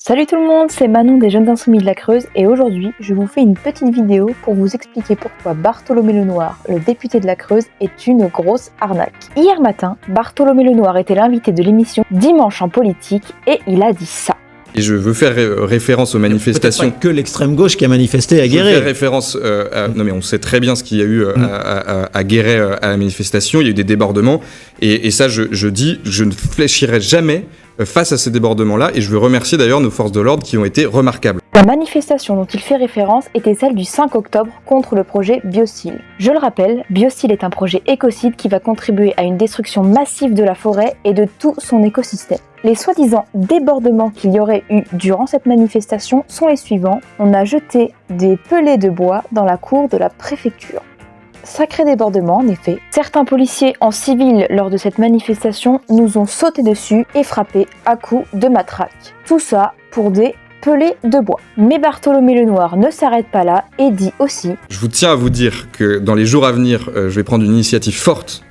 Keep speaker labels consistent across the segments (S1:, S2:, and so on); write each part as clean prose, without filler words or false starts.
S1: Salut tout le monde, c'est Manon des Jeunes Insoumis de la Creuse et aujourd'hui je vous fais une petite vidéo pour vous expliquer pourquoi Bartholomé Lenoir, le député de la Creuse, est une grosse arnaque. Hier matin, Bartholomé Lenoir était l'invité de l'émission Dimanche en politique et il a dit ça.
S2: Et je veux faire référence aux manifestations.
S3: Peut-être pas que l'extrême gauche qui a manifesté à Guéret.
S2: Je veux faire référence non mais on sait très bien ce qu'il y a eu à Guéret à la manifestation. Il y a eu des débordements et ça je dis, je ne fléchirai jamais face à ces débordements-là et je veux remercier d'ailleurs nos forces de l'ordre qui ont été remarquables.
S1: La manifestation dont il fait référence était celle du 5 octobre contre le projet Biocil. Je le rappelle, Biocil est un projet écocide qui va contribuer à une destruction massive de la forêt et de tout son écosystème. Les soi-disant débordements qu'il y aurait eu durant cette manifestation sont les suivants. On a jeté des pellets de bois dans la cour de la préfecture. Sacré débordement en effet. Certains policiers en civil lors de cette manifestation nous ont sauté dessus et frappé à coups de matraque. Tout ça pour des pellets de bois. Mais Bartholomé Lenoir ne s'arrête pas là et dit aussi:
S2: Je vous tiens à vous dire que dans les jours à venir, je vais prendre une initiative forte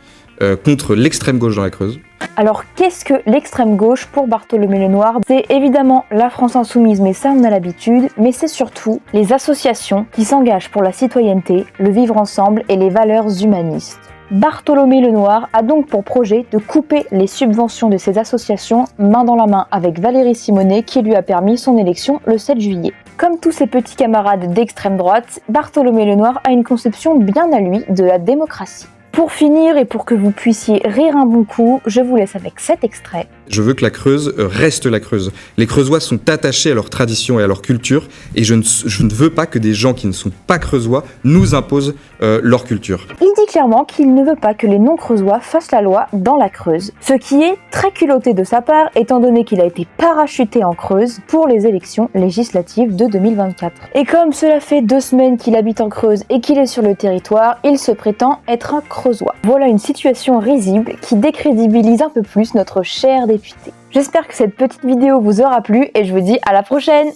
S2: contre l'extrême gauche dans la Creuse.
S1: Alors qu'est-ce que l'extrême gauche pour Bartholomé Lenoir? C'est évidemment la France Insoumise, mais ça on a l'habitude, mais c'est surtout les associations qui s'engagent pour la citoyenneté, le vivre ensemble et les valeurs humanistes. Bartholomé Lenoir a donc pour projet de couper les subventions de ces associations main dans la main avec Valérie Simonet qui lui a permis son élection le 7 juillet. Comme tous ses petits camarades d'extrême droite, Bartholomé Lenoir a une conception bien à lui de la démocratie. Pour finir et pour que vous puissiez rire un bon coup, je vous laisse avec cet extrait.
S2: Je veux que la Creuse reste la Creuse. Les Creusois sont attachés à leur tradition et à leur culture et je ne veux pas que des gens qui ne sont pas Creusois nous imposent leur culture.
S1: Il dit clairement qu'il ne veut pas que les non-creusois fassent la loi dans la Creuse, ce qui est très culotté de sa part étant donné qu'il a été parachuté en Creuse pour les élections législatives de 2024. Et comme cela fait 2 semaines qu'il habite en Creuse et qu'il est sur le territoire, il se prétend être un Creusois. Voilà une situation risible qui décrédibilise un peu plus notre cher député. J'espère que cette petite vidéo vous aura plu et je vous dis à la prochaine!